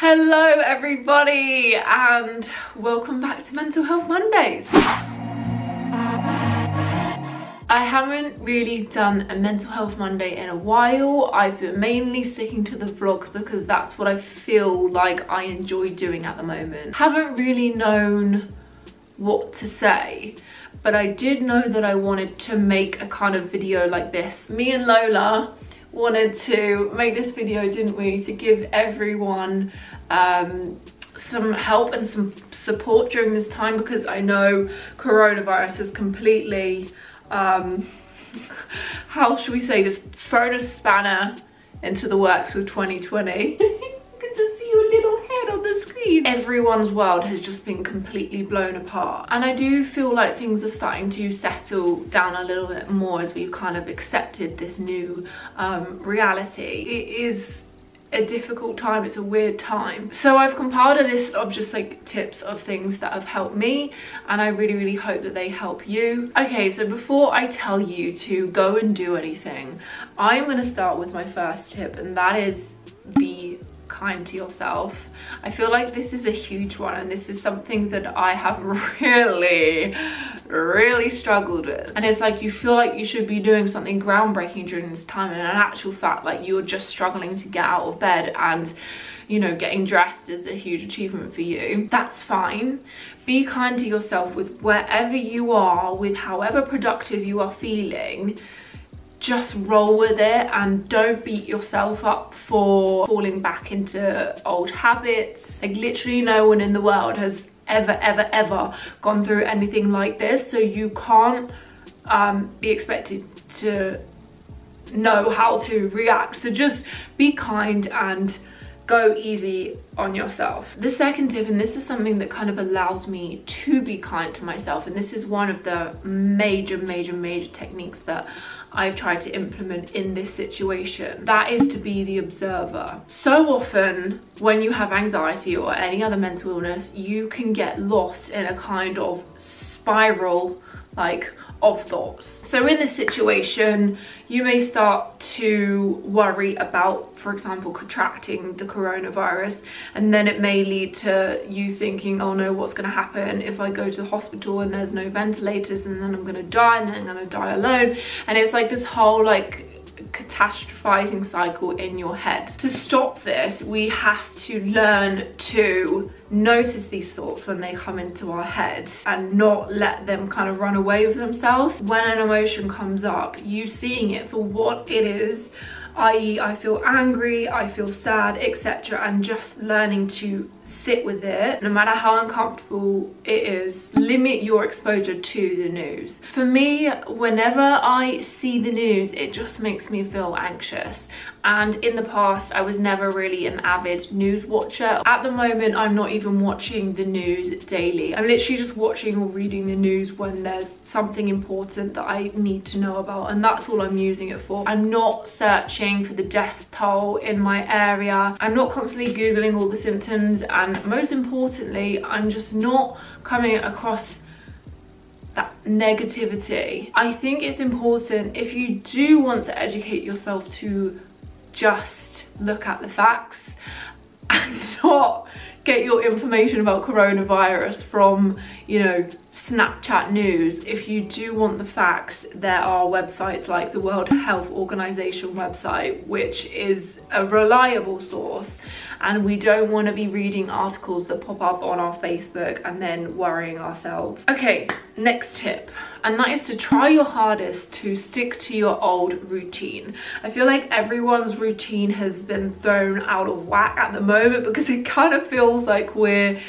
Hello everybody and welcome back to Mental Health Mondays. I haven't really done a Mental Health Monday in a while. I've been mainly sticking to the vlogs because that's what I feel like I enjoy doing at the moment. Haven't really known what to say, but I did know that I wanted to make a kind of video like this. Me and Lola wanted to make this video, didn't we, to give everyone some help and some support during this time, because I know coronavirus has completely how should we say this, thrown a spanner into the works with 2020. You can just see your little head on the screen. Everyone's world has just been completely blown apart, and I do feel like things are starting to settle down a little bit more as we've kind of accepted this new reality. It is a difficult time, it's a weird time. So I've compiled a list of just like tips of things that have helped me, and I really hope that they help you. Okay, so before I tell you to go and do anything, I'm going to start with my first tip, and that is be kind to yourself. I feel like this is a huge one, and this is something that I have really struggled with. And it's like you feel like you should be doing something groundbreaking during this time, and in actual fact, like, you're just struggling to get out of bed, and you know, getting dressed is a huge achievement for you. That's fine. Be kind to yourself with wherever you are, with however productive you are feeling. Just roll with it and don't beat yourself up for falling back into old habits. Like, literally no one in the world has ever gone through anything like this, so you can't be expected to know how to react. So just be kind and go easy on yourself. The second tip, and this is something that kind of allows me to be kind to myself, and this is one of the major techniques that I've tried to implement in this situation, that is to be the observer. So often when you have anxiety or any other mental illness, you can get lost in a kind of spiral of thoughts. So in this situation, you may start to worry about, for example, contracting the coronavirus, and then it may lead to you thinking, oh no, what's going to happen if I go to the hospital and there's no ventilators, and then I'm going to die, and then I'm going to die alone. And it's like this whole catastrophizing cycle in your head. To stop this, we have to learn to notice these thoughts when they come into our heads and not let them kind of run away with themselves. When an emotion comes up, you seeing it for what it is, i.e. I feel angry, I feel sad, etc., and just learning to sit with it, no matter how uncomfortable it is. Limit your exposure to the news. For me, whenever I see the news, it just makes me feel anxious, and in the past I was never really an avid news watcher. At the moment, I'm not even watching the news daily. I'm literally just watching or reading the news when there's something important that I need to know about, and that's all I'm using it for. I'm not searching for the death toll in my area. I'm not constantly googling all the symptoms, and most importantly, I'm just not coming across that negativity. I think it's important, if you do want to educate yourself, to just look at the facts and not get your information about coronavirus from, you know, Snapchat news. If you do want the facts, there are websites like the World Health Organization website, which is a reliable source, and we don't want to be reading articles that pop up on our Facebook and then worrying ourselves. Okay, next tip, and that is to try your hardest to stick to your old routine. I feel like everyone's routine has been thrown out of whack at the moment, because it kind of feels like we're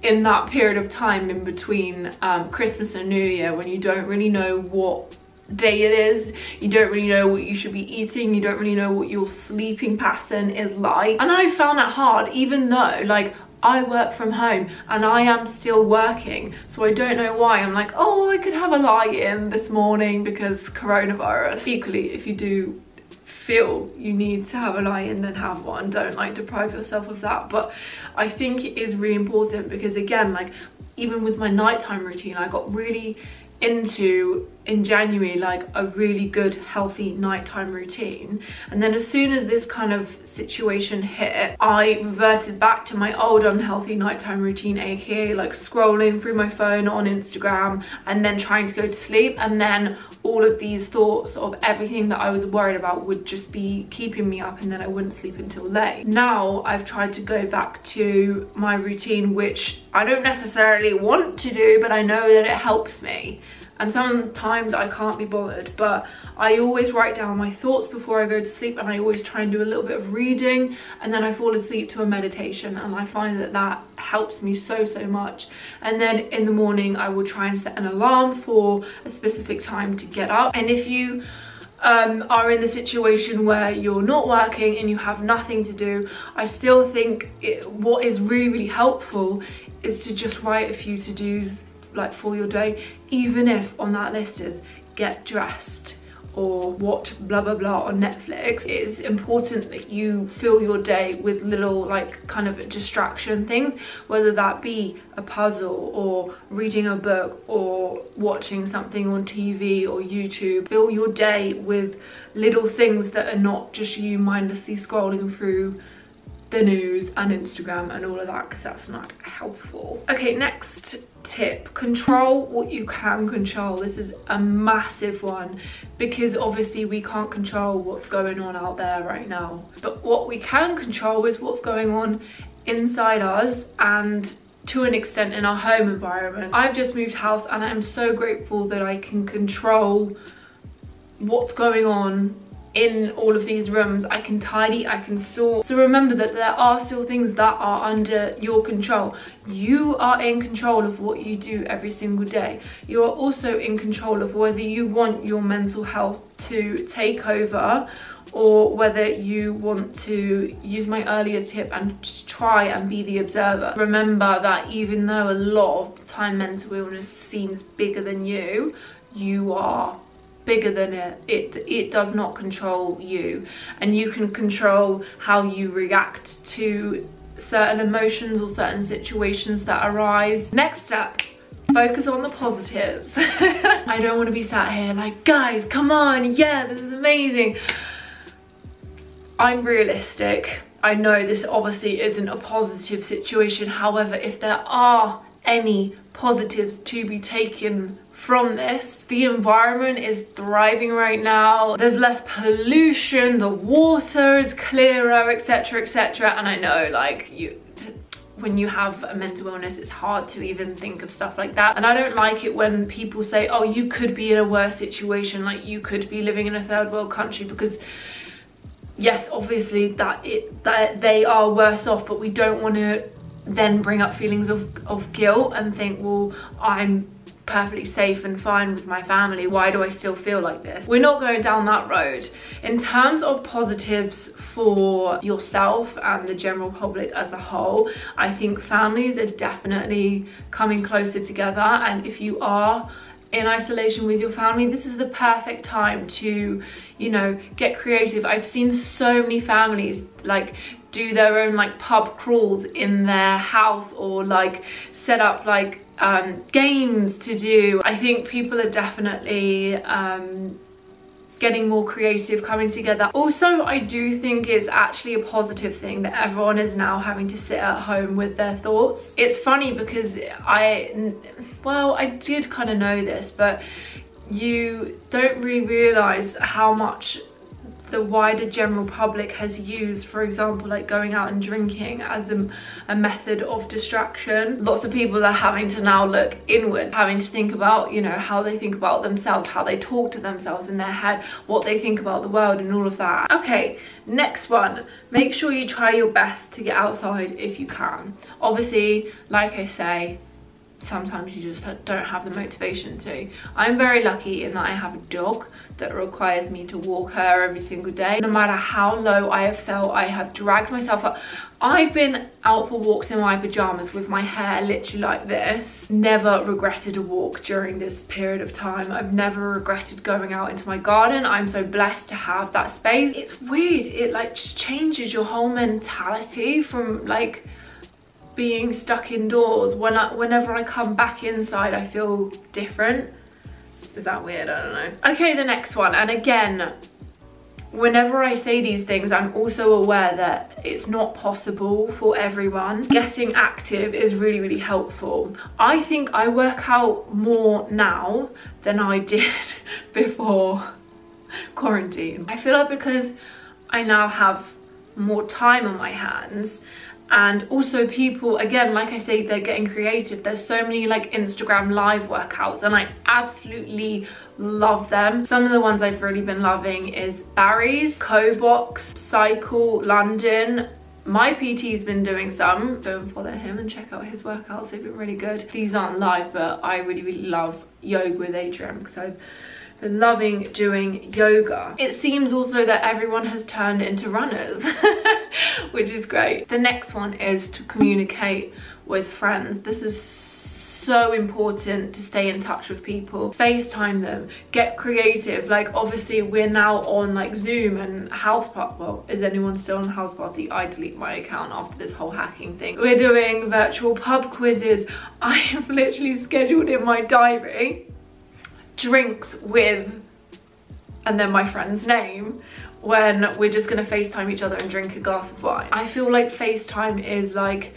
in that period of time in between Christmas and New Year, when you don't really know what day it is, you don't really know what you should be eating, you don't really know what your sleeping pattern is like. And I found that hard, even though I work from home and I am still working, so I don't know why I'm like, oh, I could have a lie-in this morning because coronavirus. Equally, if you do feel you need to have a lie-in, then have one. Don't deprive yourself of that. But I think it is really important, because again, even with my nighttime routine, I got really into in January like a really good healthy nighttime routine, and then as soon as this kind of situation hit, I reverted back to my old unhealthy nighttime routine, aka like scrolling through my phone on Instagram and then trying to go to sleep, and then all of these thoughts of everything that I was worried about would just be keeping me up, and then I wouldn't sleep until late. Now I've tried to go back to my routine, which I don't necessarily want to do, but I know that it helps me. And sometimes I can't be bothered, but I always write down my thoughts before I go to sleep, and I always try and do a little bit of reading, and then I fall asleep to a meditation, and I find that that helps me so much. And then in the morning I will try and set an alarm for a specific time to get up. And if you are in the situation where you're not working and you have nothing to do, I still think what is really helpful is to just write a few to-dos like for your day, even if on that list is get dressed or watch blah blah blah on Netflix. It's important that you fill your day with little like kind of distraction things, whether that be a puzzle or reading a book or watching something on TV or YouTube. Fill your day with little things that are not just you mindlessly scrolling through the news and Instagram and all of that, because that's not helpful. Okay, next tip, control what you can control. This is a massive one because obviously we can't control what's going on out there right now, but what we can control is what's going on inside us and to an extent in our home environment. I've just moved house and I'm so grateful that I can control what's going on in all of these rooms. I can tidy, I can sort. So remember that there are still things that are under your control. You are in control of what you do every single day. You are also in control of whether you want your mental health to take over or whether you want to use my earlier tip and just try and be the observer. Remember that even though a lot of the time mental illness seems bigger than you, you are bigger than it. It does not control you, and you can control how you react to certain emotions or certain situations that arise. Next up, focus on the positives. I don't want to be sat here like, guys, come on, yeah, this is amazing. I'm realistic. I know this obviously isn't a positive situation. However, if there are any positives to be taken from this, the environment is thriving right now. There's less pollution, the water is clearer, etc, etc. And I know, like, when you have a mental illness, it's hard to even think of stuff like that. And I don't like it when people say, oh, you could be in a worse situation, like you could be living in a third world country, because yes, obviously that they are worse off, but we don't want to then bring up feelings of guilt and think, well, I'm perfectly safe and fine with my family, why do I still feel like this? We're not going down that road. In terms of positives for yourself and the general public as a whole, I think families are definitely coming closer together, and if you are in isolation with your family, this is the perfect time to, you know, get creative. I've seen so many families like do their own like pub crawls in their house, or like set up like games to do. I think people are definitely getting more creative, coming together. Also, I do think it's actually a positive thing that everyone is now having to sit at home with their thoughts. It's funny because I did kind of know this, but you don't really realize how much the wider general public has used, for example, like going out and drinking as a method of distraction. Lots of people are having to now look inwards, having to think about, you know, how they think about themselves, how they talk to themselves in their head, what they think about the world and all of that. Okay, next one, make sure you try your best to get outside if you can. Obviously, like I say, sometimes you just don't have the motivation to. I'm very lucky in that I have a dog that requires me to walk her every single day. No matter how low I have felt, I have dragged myself up. I've been out for walks in my pajamas with my hair literally like this. Never regretted a walk during this period of time. I've never regretted going out into my garden. I'm so blessed to have that space. It's weird, it like just changes your whole mentality from like being stuck indoors. Whenever I come back inside, I feel different. Is that weird? I don't know. Okay, the next one. And again, whenever I say these things, I'm also aware that it's not possible for everyone. Getting active is really, really helpful. I think I work out more now than I did before quarantine. I feel like because I now have more time on my hands, and also people, again, like I say, they're getting creative. There's so many like Instagram live workouts and I absolutely love them. Some of the ones I've really been loving is Barry's, Cobox, Cycle, London. My PT's been doing some. Go and follow him and check out his workouts. They've been really good. These aren't live, but I really, really love Yoga with Adrian because I've been loving doing yoga. It seems also that everyone has turned into runners, which is great. The next one is to communicate with friends. This is so important to stay in touch with people. FaceTime them, get creative. Like obviously we're now on like Zoom and House Party. Well, is anyone still on House Party? I delete my account after this whole hacking thing. We're doing virtual pub quizzes. I have literally scheduled in my diary drinks with and then my friend's name when we're just gonna FaceTime each other and drink a glass of wine. I feel like FaceTime is like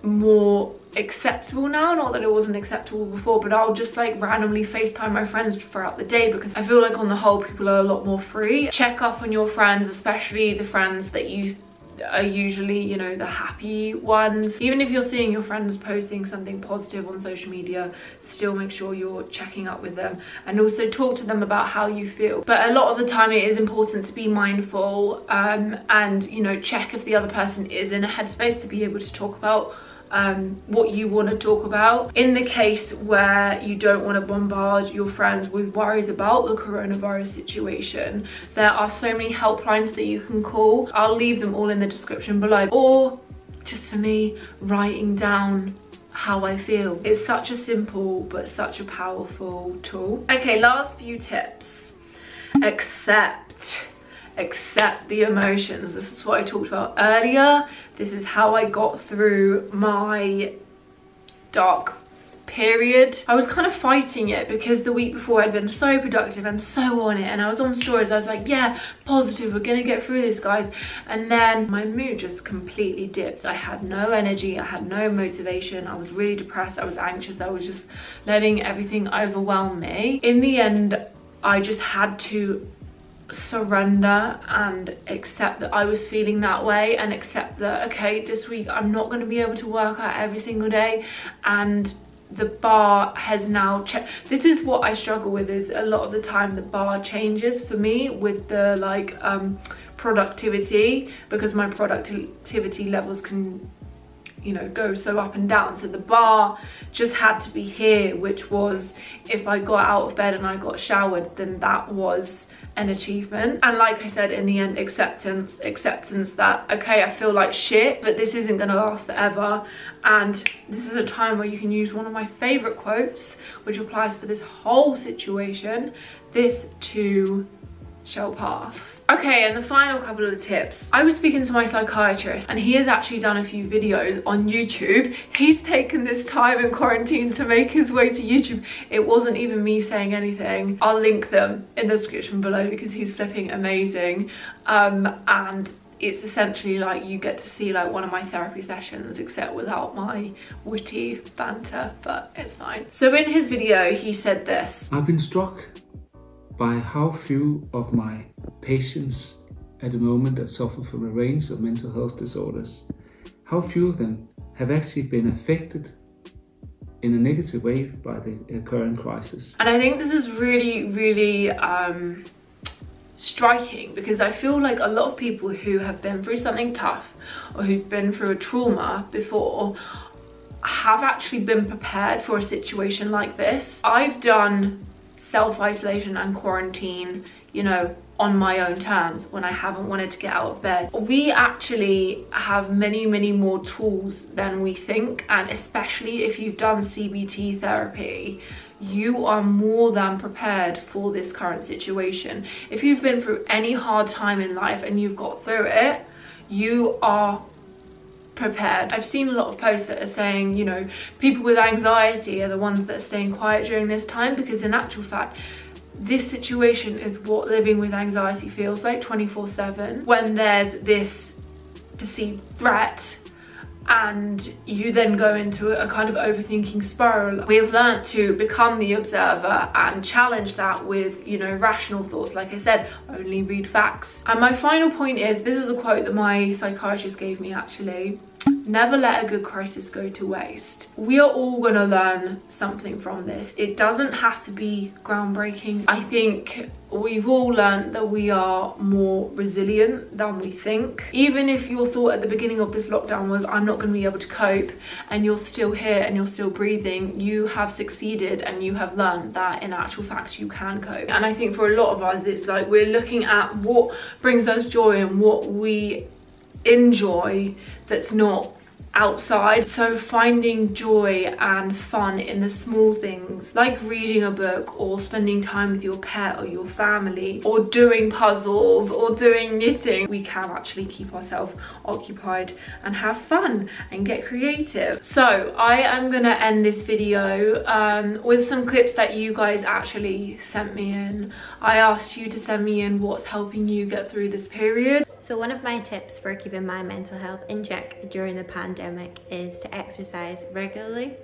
more acceptable now, not that it wasn't acceptable before, but I'll just like randomly FaceTime my friends throughout the day because I feel like on the whole people are a lot more free. Check up on your friends, especially the friends that you are usually, you know, the happy ones. Even if you're seeing your friends posting something positive on social media, still make sure you're checking up with them and also talk to them about how you feel. But a lot of the time it is important to be mindful and, you know, check if the other person is in a headspace to be able to talk about what you want to talk about. In the case where you don't want to bombard your friends with worries about the coronavirus situation, there are so many helplines that you can call. I'll leave them all in the description below. Or just for me, writing down how I feel. It's such a simple but such a powerful tool. Okay, last few tips. Accept the emotions. This is what I talked about earlier. This is how I got through my dark period. I was kind of fighting it because the week before I'd been so productive and so on it, and I was on stories. I was like, yeah, positive, we're gonna get through this, guys. And then my mood just completely dipped. I had no energy, I had no motivation, I was really depressed, I was anxious, I was just letting everything overwhelm me. In the end, I just had to surrender and accept that I was feeling that way, and accept that, okay, this week I'm not going to be able to work out every single day, and the bar has now changed. This is what I struggle with, is a lot of the time the bar changes for me with the like productivity, because my productivity levels can, you know, go so up and down. So the bar just had to be here, which was if I got out of bed and I got showered, then that was an achievement. And like I said, in the end, acceptance that, okay, I feel like shit, but this isn't gonna last forever. And this is a time where you can use one of my favorite quotes, which applies for this whole situation: this too shall pass. Okay, and the final couple of tips. I was speaking to my psychiatrist and he has actually done a few videos on YouTube. He's taken this time in quarantine to make his way to YouTube. It wasn't even me saying anything. I'll link them in the description below because he's flipping amazing. And it's essentially like you get to see like one of my therapy sessions, except without my witty banter, but it's fine. So in his video, he said this: I've been struck by how few of my patients at the moment that suffer from a range of mental health disorders, how few of them have actually been affected in a negative way by the current crisis. And I think this is really, really striking, because I feel like a lot of people who have been through something tough or who've been through a trauma before have actually been prepared for a situation like this. I've done self-isolation and quarantine, you know, on my own terms when I haven't wanted to get out of bed. We actually have many, many more tools than we think, and especially if you've done CBT therapy, you are more than prepared for this current situation. If you've been through any hard time in life and you've got through it, you are prepared. I've seen a lot of posts that are saying, you know, people with anxiety are the ones that are staying quiet during this time, because in actual fact, this situation is what living with anxiety feels like 24/7. When there's this perceived threat and you then go into a kind of overthinking spiral. We have learned to become the observer and challenge that with, you know, rational thoughts. Like I said, only read facts. And my final point is, this is a quote that my psychiatrist gave me actually: never let a good crisis go to waste. We are all gonna learn something from this. It doesn't have to be groundbreaking. I think we've all learned that we are more resilient than we think. Even if your thought at the beginning of this lockdown was, I'm not gonna be able to cope, and you're still here and you're still breathing, you have succeeded and you have learned that in actual fact you can cope. And I think for a lot of us, it's like we're looking at what brings us joy and what we enjoy that's not outside. So finding joy and fun in the small things, like reading a book or spending time with your pet or your family, or doing puzzles or doing knitting, we can actually keep ourselves occupied and have fun and get creative. So I am gonna end this video with some clips that you guys actually sent me in. I asked you to send me in what's helping you get through this period. So one of my tips for keeping my mental health in check during the pandemic is to exercise regularly.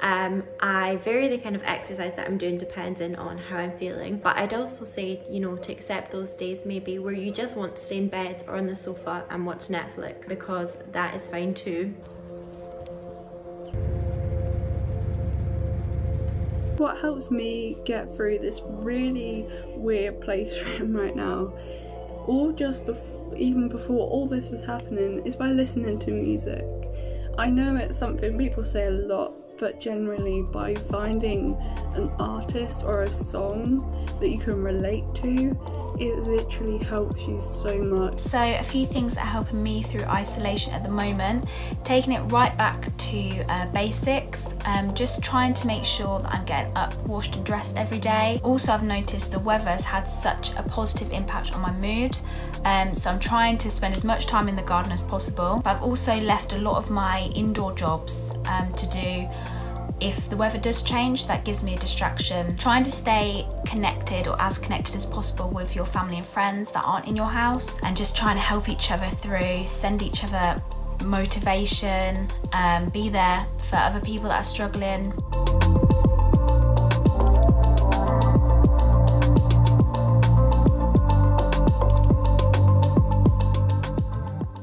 I vary the kind of exercise that I'm doing depending on how I'm feeling, but I'd also say, you know, to accept those days maybe where you just want to stay in bed or on the sofa and watch Netflix, because that is fine too. What helps me get through this really weird place I'm right now, or just even before all this is happening, is by listening to music. I know it's something people say a lot, but generally by finding an artist or a song that you can relate to, it literally helps you so much. So a few things that are helping me through isolation at the moment: taking it right back to basics, just trying to make sure that I'm getting up, washed and dressed every day. Also, I've noticed the weather has had such a positive impact on my mood, so I'm trying to spend as much time in the garden as possible. But I've also left a lot of my indoor jobs to do. If the weather does change, that gives me a distraction. Trying to stay connected, or as connected as possible, with your family and friends that aren't in your house, and just trying to help each other through, send each other motivation, be there for other people that are struggling.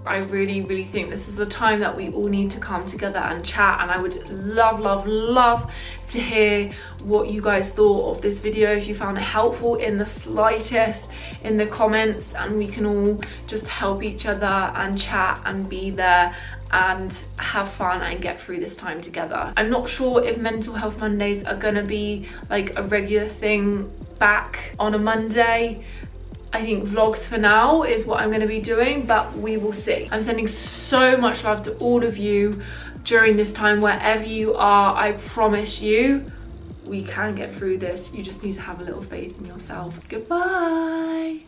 I really think this is a time that we all need to come together and chat, and I would love to hear what you guys thought of this video. If you found it helpful in the slightest, in the comments, and we can all just help each other and chat and be there and have fun and get through this time together. I'm not sure if Mental Health Mondays are gonna be like a regular thing back on a Monday. I think vlogs for now is what I'm going to be doing, but we will see. I'm sending so much love to all of you during this time, wherever you are. I promise you, we can get through this. You just need to have a little faith in yourself. Goodbye.